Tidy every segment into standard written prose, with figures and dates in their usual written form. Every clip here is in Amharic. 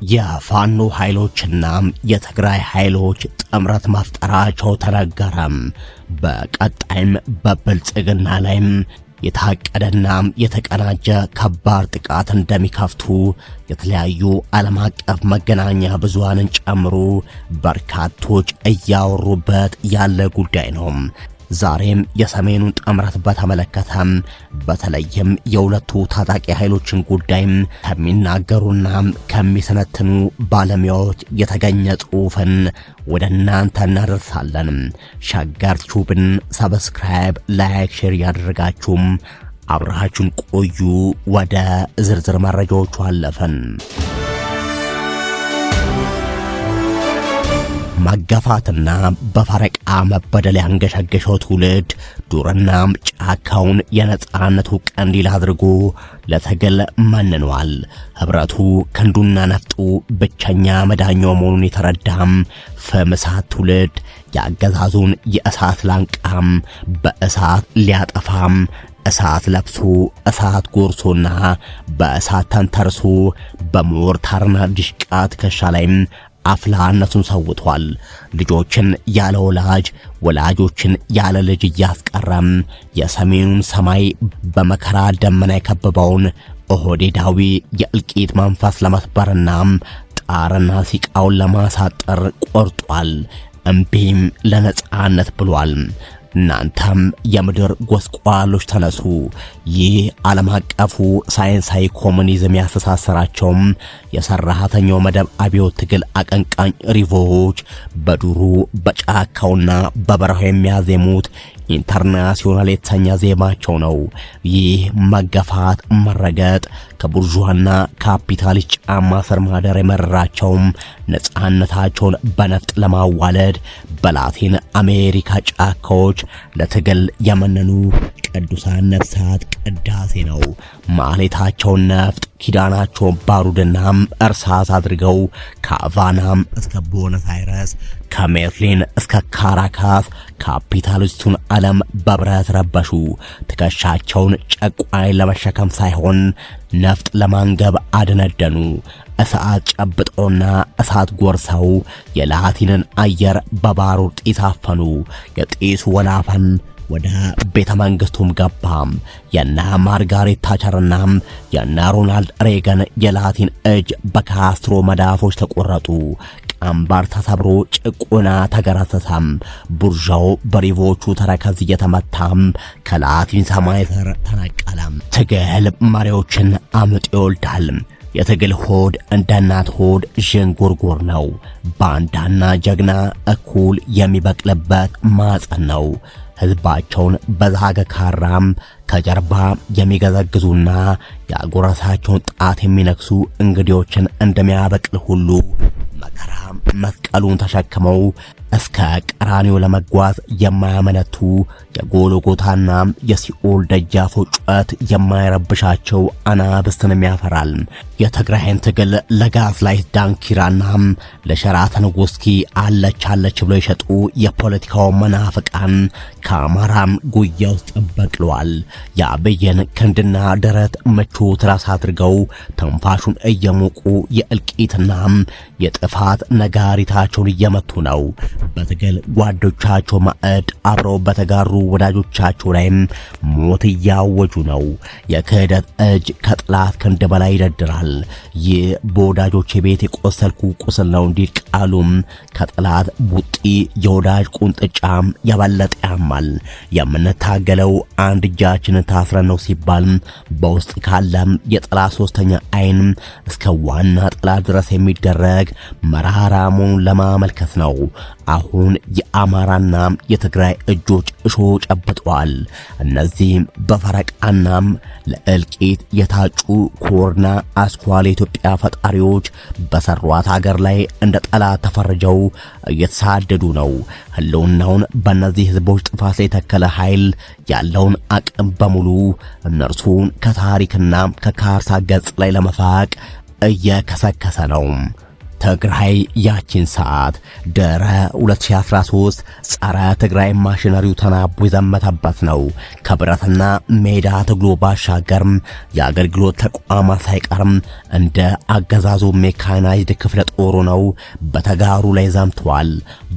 የፋኖ ኃይሎችና የትግራይ ኃይሎች ጥምረት መፍጠራቸው ተነገረም። በቀጣይም በብልጽግና ላይም የታቀደና የተቀናጀ ከባድ ጥቃት እንደሚከፍቱ የተለያዩ ዓለም አቀፍ መገናኛ ብዙሃንን ጨምሮ በርካቶች እያወሩበት ያለ ጉዳይ ነው። ዛሬም የሰሜኑን ጥምረት በተመለከተም በተለይም የሁለቱ ታጣቂ ኃይሎችን ጉዳይ ከሚናገሩና ከሚሰነትኑ ባለሙያዎች የተገኘ ጽሑፍን ወደ እናንተ እናደርሳለን። ሸገር ቲዩብን ሰብስክራይብ፣ ላይክ፣ ሼር ያደረጋችሁም አብራችሁን ቆዩ። ወደ ዝርዝር መረጃዎቹ አለፈን። መገፋትና በፈረቃ መበደል ያንገሸገሸው ትውልድ ዱርና ጫካውን የነጻነቱ ቀንዲል አድርጎ ለትግል መንኗል። ህብረቱ ክንዱና ነፍጡ ብቸኛ መዳኛው መሆኑን የተረዳም ፍም እሳት ትውልድ የአገዛዙን የእሳት ላንቃም በእሳት ሊያጠፋም እሳት ለብሶ እሳት ጎርሶና በእሳት ተንተርሶ በሞርታርና ዲሽቃ ትከሻ ላይም አፍላነቱን ሰውቷል። ልጆችን ያለ ወላጅ ወላጆችን ያለ ልጅ እያስቀረም የሰሜኑን ሰማይ በመከራ ደመና የከበበውን ኦህዴዳዊ የእልቂት መንፈስ ለመስበርና ጣርና ሲቃውን ለማሳጠር ቆርጧል። እምቢም ለነጻነት ብሏል። እናንተም የምድር ጎስቋሎች ተነሱ። ይህ ዓለም አቀፉ ሳይንሳዊ ኮሙኒዝም ያስተሳሰራቸውም የሰራተኛው መደብ አብዮት ትግል አቀንቃኝ ሪቮዎች በዱሩ በጫካውና በበረሃው የሚያዜሙት ኢንተርናሲዮናል የተሰኘ ዜማቸው ነው። ይህ መገፋት፣ መረገጥ ከቡርዥዋና ካፒታሊስት ጫማ ስር ማደር የመረራቸውም ነጻነታቸውን በነፍጥ ለማዋለድ በላቲን አሜሪካ ጫካዎች ለትግል የመነኑ ቅዱሳን ነፍሳት ቅዳሴ ነው። ማህሌታቸውን ነፍጥ፣ ኪዳናቸውን ባሩድናም እርሳስ አድርገው ከአቫናም እስከ ቦነስ አይረስ ከሜርሊን እስከ ካራካስ ካፒታሊስቱን ዓለም በብረት ረበሹ። ትከሻቸውን ጨቋኝ ለመሸከም ሳይሆን ነፍጥ ለማንገብ አደነደኑ። እሳት ጨብጠውና እሳት ጎርሰው የላቲንን አየር በባሩድ ጢስ አፈኑ። የጢሱ ወላፈን ወደ ቤተ መንግስቱም ገባም። የና ማርጋሬት ታቸርና የና ሮናልድ ሬገን የላቲን እጅ በካስትሮ መዳፎች ተቆረጡ። ቀንበር ተሰብሮ ጭቆና ተገረሰሰም። ቡርዣው በሪቮቹ ተረከዝ እየተመታም ከላቲን ሰማይ ስር ተነቀለም። ትግል መሪዎችን አምጦ ይወልዳል። የትግል ሆድ እንደ እናት ሆድ ዥንጉርጉር ነው። ባንዳና ጀግና እኩል የሚበቅልበት ማጽን ነው። ህዝባቸውን በዛገ ካራም ከጀርባ የሚገዘግዙና ያጎረሳቸውን ጣት የሚነክሱ እንግዲዎችን እንደሚያበቅል ሁሉ መከራ መስቀሉን ተሸክመው እስከ ቀራኒዮ ለመጓዝ የማያመነቱ የጎልጎታና የሲኦል ደጃፎች ጩኸት የማይረብሻቸው አናብስትንም ያፈራል። የትግራይን ትግል ለጋዝ ላይ ዳንኪራና ለሸራተን ውስኪ አለች ብለው የሸጡ የፖለቲካው መናፍቃን ከአማራም ጉያ ውስጥ በቅለዋል። የአብይን ክንድና ደረት ምቹ ትራስ አድርገው ተንፋሹን እየሞቁ የእልቂትና የጥፋት ነጋሪታቸውን እየመቱ ነው። በትግል ጓዶቻቸው ማዕድ አብረው በተጋሩ ወዳጆቻቸው ላይም ሞት እያወጁ ነው። የክህደት እጅ ከጥላት ክንድ በላይ ይደድራል። ይህ በወዳጆች ቤት የቆሰልኩ ቁስል ነው እንዲል ቃሉም ከጥላት ቡጢ የወዳጅ ቁንጥጫም የበለጠ ያማል። የምንታገለው አንድ እጃችንን ታስረን ነው ሲባል በውስጥ ካለም የጥላት ሶስተኛ አይን እስከ ዋና ጥላት ድረስ የሚደረግ መራራ መሆኑን ለማመልከት ነው። አሁን የአማራና የትግራይ እጆች እሾ ጨብጠዋል። እነዚህም በፈረቃናም ለእልቂት የታጩ ኮርና አስኳል የኢትዮጵያ ፈጣሪዎች በሰሯት ሀገር ላይ እንደ ጠላት ተፈርጀው እየተሳደዱ ነው። ህልውናውን በእነዚህ ህዝቦች ጥፋት ላይ የተከለ ኃይል ያለውን አቅም በሙሉ እነርሱን ከታሪክና ከካርታ ገጽ ላይ ለመፋቅ እየከሰከሰ ነው። ትግራይ ያቺን ሰዓት ድህረ 2013 ጸረ ትግራይ ማሽነሪው ተናቦ የዘመተበት ነው። ከብረትና ሜዳ ትግሉ ባሻገርም የአገልግሎት ተቋማት ሳይቀርም እንደ አገዛዙ ሜካናይዝድ ክፍለ ጦሩ ነው በተጋሩ ላይ ዘምተዋል።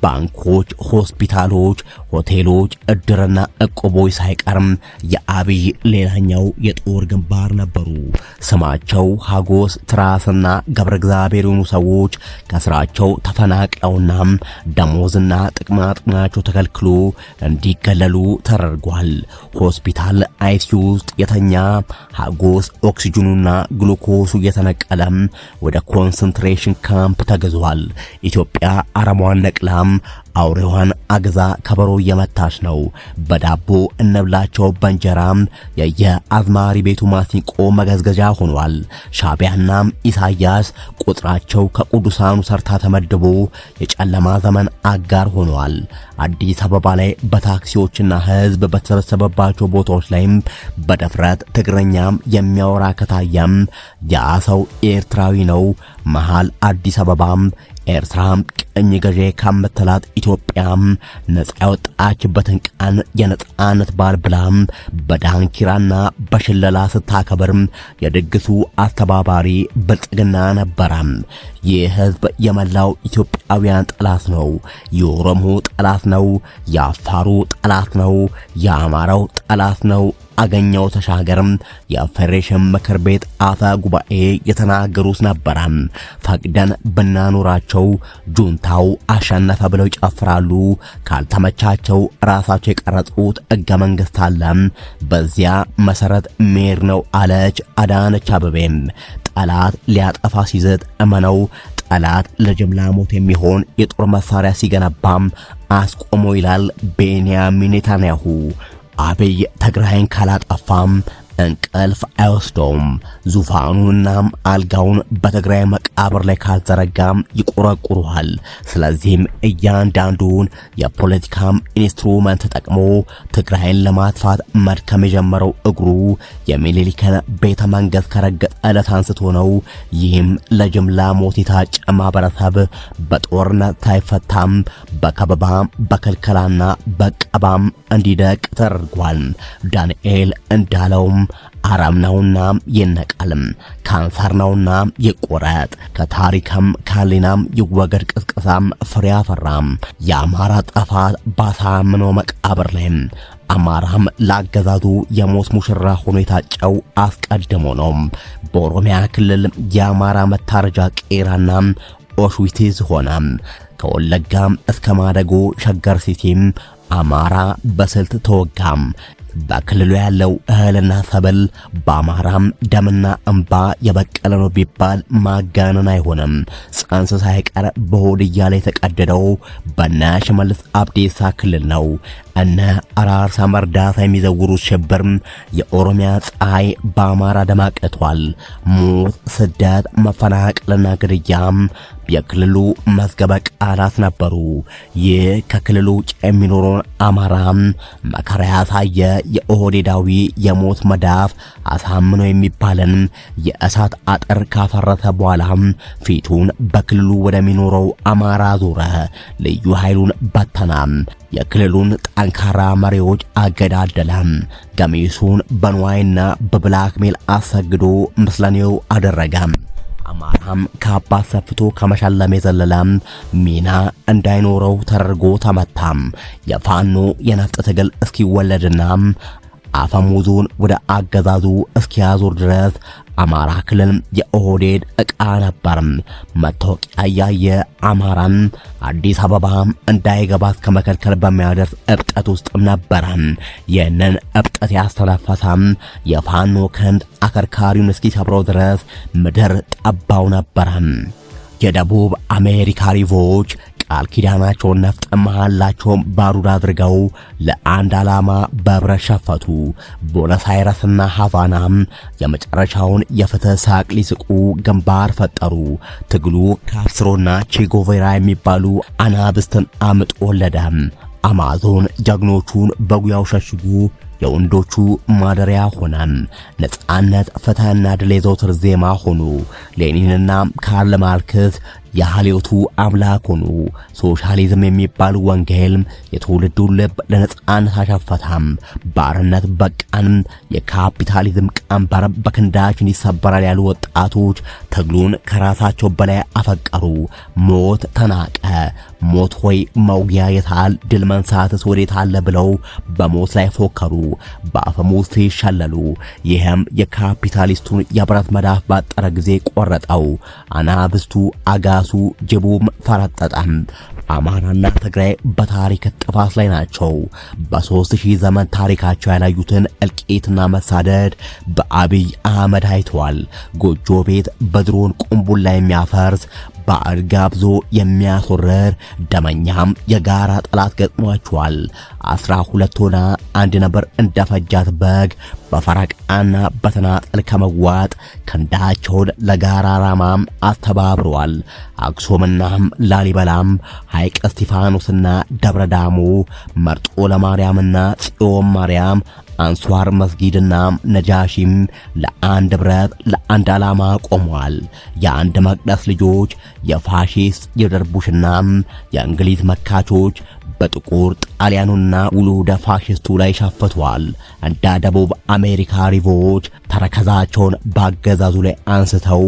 ባንኮች፣ ሆስፒታሎች፣ ሆቴሎች፣ እድርና እቁቦች ሳይቀርም የአብይ ሌላኛው የጦር ግንባር ነበሩ። ስማቸው ሀጎስ ትራስና ገብረ እግዚአብሔር የሆኑ ሰዎች ከስራቸው ተፈናቅለውና ደሞዝና ጥቅማጥቅማቸው ተከልክሎ እንዲገለሉ ተደርጓል። ሆስፒታል አይሲዩ ውስጥ የተኛ ሀጎስ ኦክሲጅኑና ግሉኮሱ እየተነቀለም ወደ ኮንሰንትሬሽን ካምፕ ተገዟል። ኢትዮጵያ አረሟን ነቅላም አውሬዋን አግዛ ከበሮ እየመታች ነው። በዳቦ እንብላቸው በእንጀራም የየአዝማሪ ቤቱ ማሲንቆ መገዝገዣ ሆኗል። ሻቢያና ኢሳያስ ቁጥራቸው ከቅዱሳኑ ሰርታ ተመድቦ የጨለማ ዘመን አጋር ሆኗል። አዲስ አበባ ላይ በታክሲዎችና ህዝብ በተሰበሰበባቸው ቦታዎች ላይም በደፍረት ትግረኛም የሚያወራ ከታያም ያ ሰው ኤርትራዊ ነው። መሃል አዲስ አበባም ኤርትራም ቅኝ ገዢ ከምትላት ኢትዮጵያም ነፃ ያወጣችበትን ቀን የነፃነት በዓል ብላም በዳንኪራና በሽለላ ስታከብርም የድግሱ አስተባባሪ ብልጽግና ነበረም። ይህ ህዝብ የመላው ኢትዮጵያውያን ጠላት ነው። የኦሮሞ ጠላት ነው። የአፋሩ ጠላት ነው። የአማራው ጠላት ነው። አገኘው ተሻገርም የፌዴሬሽን ምክር ቤት አፈ ጉባኤ የተናገሩት ነበረ። ፈቅደን ብናኖራቸው ጁንታው አሸነፈ ብለው ይጨፍራሉ። ካልተመቻቸው ራሳቸው የቀረጹት ሕገ መንግስት አለ። በዚያ መሰረት ሜር ነው አለች አዳነች አበቤም። ጠላት ሊያጠፋ ሲዘት እመነው ጠላት ለጅምላ ሞት የሚሆን የጦር መሳሪያ ሲገነባም አስቆሞ ይላል ቤንያሚን ኔታንያሁ። አብይ ትግራይን ካላጠፋም እንቅልፍ አይወስደውም። ዙፋኑንና አልጋውን በትግራይ መቃብር ላይ ካልዘረጋም ይቆረቁሩሃል። ስለዚህም እያንዳንዱን የፖለቲካም ኢንስትሩመንት ተጠቅሞ ትግራይን ለማጥፋት መድከም የጀመረው እግሩ የሚኒሊክን ቤተ መንግስት ከረገጠ ዕለት አንስቶ ነው። ይህም ለጅምላ ሞት የታጨ ማህበረሰብ በጦርነት ሳይፈታም በከበባም በክልከላና በቀባም እንዲደቅ ተደርጓል። ዳንኤል እንዳለውም አረም ነውና ይነቃልም፣ ካንሰር ነውና ይቆረጥ፣ ከታሪክም ካሊናም ይወገድ ቅስቀሳም ፍሬ አፈራም። የአማራ ጠፋት ባሳምኖ መቃብር ላይ አማራም ላገዛዙ የሞት ሙሽራ ሆኖ የታጨው አስቀድሞ ነው። በኦሮሚያ ክልል የአማራ መታረጃ ቄራና ኦሽዊቲዝ ሆነ። ከወለጋም እስከ ማደጎ ሸገር ሲቲም አማራ በስልት ተወጋም። በክልሉ ያለው እህልና ሰብል በአማራም ደምና እንባ የበቀለ ነው ቢባል ማጋነን አይሆንም። ጽንስ ሳይቀር በሆድ እያለ የተቀደደው በነ ሽመልስ አብዲሳ ክልል ነው። እነ አራርሳ መርዳታ የሚዘውሩት ሽብር የኦሮሚያ ፀሐይ በአማራ ደማቅቷል። ሞት፣ ስደት፣ መፈናቀልና ግድያም የክልሉ መዝገበ ቃላት ነበሩ። ይህ ከክልሉ ውጭ የሚኖረውን አማራ መከራ ያሳየ የኦህዴዳዊ የሞት መዳፍ አሳምኖ የሚባለን የእሳት አጥር ካፈረሰ በኋላ ፊቱን በክልሉ ወደሚኖረው አማራ ዞረ። ልዩ ኃይሉን በተና። የክልሉን ጠንካራ መሪዎች አገዳደለ። ገሚሱን በንዋይና በብላክሜል አሰግዶ ምስለኔው አደረገ። አማራም ከአባት ሰፍቶ ከመሸለም የዘለለ ሚና እንዳይኖረው ተደርጎ ተመታም። የፋኖ የነፍጥ ትግል እስኪወለድና አፈሙዙን ወደ አገዛዙ እስኪያዞር ድረስ አማራ ክልል የኦህዴድ ዕቃ ነበር። መታወቂያ ያየ አማራን አዲስ አበባ እንዳይገባ እስከመከልከል በሚያደርስ እብጠት ውስጥም ነበር። ይህንን እብጠት ያስተነፈሰ የፋኖ ክንድ አከርካሪውን እስኪሰብረው ድረስ ምድር ጠባው ነበር። የደቡብ አሜሪካ ሪቮች ቃል ኪዳናቸውን ነፍጥ መሃላቸውን ባሩድ አድርገው ለአንድ ዓላማ በብረት ሸፈቱ። ቦነስ አይረስና ሃቫናም የመጨረሻውን የፍትህ ሳቅ ሊስቁ ግንባር ፈጠሩ። ትግሉ ካስትሮና ቼጎቬራ የሚባሉ አናብስትን አምጦ ወለደ። አማዞን ጀግኖቹን በጉያው ሸሽጉ የወንዶቹ ማደሪያ ሆነ። ነጻነት፣ ፍትህና ድል የዘውትር ዜማ ሆኑ። ሌኒንና ካርል ማርክስ የሃሊዮቱ አምላክ ሆኑ። ሶሻሊዝም የሚባል ወንጌል የትውልዱን ልብ ለነጻነት አሸፈታም። ባርነት በቃን፣ የካፒታሊዝም ቀንበር በክንዳችን ይሰበራል ያሉ ወጣቶች ትግሉን ከራሳቸው በላይ አፈቀሩ። ሞት ተናቀ። ሞት ሆይ መውጊያ የታል? ድል መንሳትስ ወዴት አለ? ብለው በሞት ላይ ፎከሩ፣ በአፈሙዝ ሲሸለሉ። ይህም የካፒታሊስቱን የብረት መዳፍ ባጠረ ጊዜ ቆረጠው። አናብስቱ አጋሱ፣ ጅቡም ፈረጠጠም። አማራና ትግራይ በታሪክ ጥፋት ላይ ናቸው። በ3000 ዘመን ታሪካቸው ያላዩትን እልቂትና መሳደድ በአብይ አህመድ አይተዋል። ጎጆ ቤት በድሮን ቁምቡላ የሚያፈርስ ባዕድ ጋብዞ የሚያስወርር ደመኛም የጋራ ጠላት ገጥሟቸዋል። 12 ሆና አንድ ነበር እንደፈጃት በግ በፈረቃና በተናጠል ከመዋጥ ክንዳቸውን ለጋራ ዓላማም አስተባብረዋል። አክሱምናም ላሊበላም ሐይቅ እስጢፋኖስና ደብረ ዳሞ መርጦ ለማርያምና ጽዮን ማርያም አንሷር መስጊድና ነጃሺም ለአንድ ብረት ለአንድ ዓላማ ቆመዋል። የአንድ መቅደስ ልጆች የፋሺስት የደርቡሽና የእንግሊዝ መካቾች በጥቁር ጣሊያኑና ውሉደ ፋሺስቱ ላይ ሸፍተዋል። እንደ ደቡብ አሜሪካ ሪቮች ተረከዛቸውን ባገዛዙ ላይ አንስተው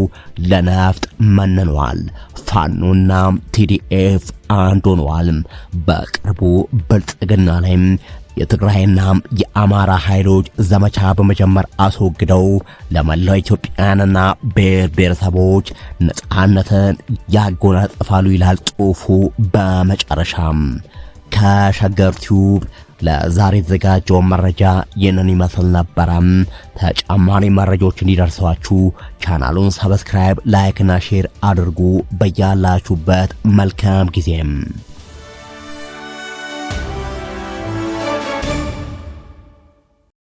ለነፍጥ መነኗል። ፋኖና ቲዲኤፍ አንድ ሆነዋል። በቅርቡ ብልጽግና ላይ የትግራይና የአማራ ኃይሎች ዘመቻ በመጀመር አስወግደው ለመላው ኢትዮጵያውያንና ብሔር ብሔረሰቦች ነጻነትን ያጎናጽፋሉ ይላል ጽሑፉ። በመጨረሻም ከሸገር ቲዩብ ለዛሬ የተዘጋጀው መረጃ ይህንን ይመስል ነበረ። ተጨማሪ መረጃዎች እንዲደርሷችሁ ቻናሉን ሰብስክራይብ፣ ላይክ እና ሼር አድርጉ። በያላችሁበት መልካም ጊዜም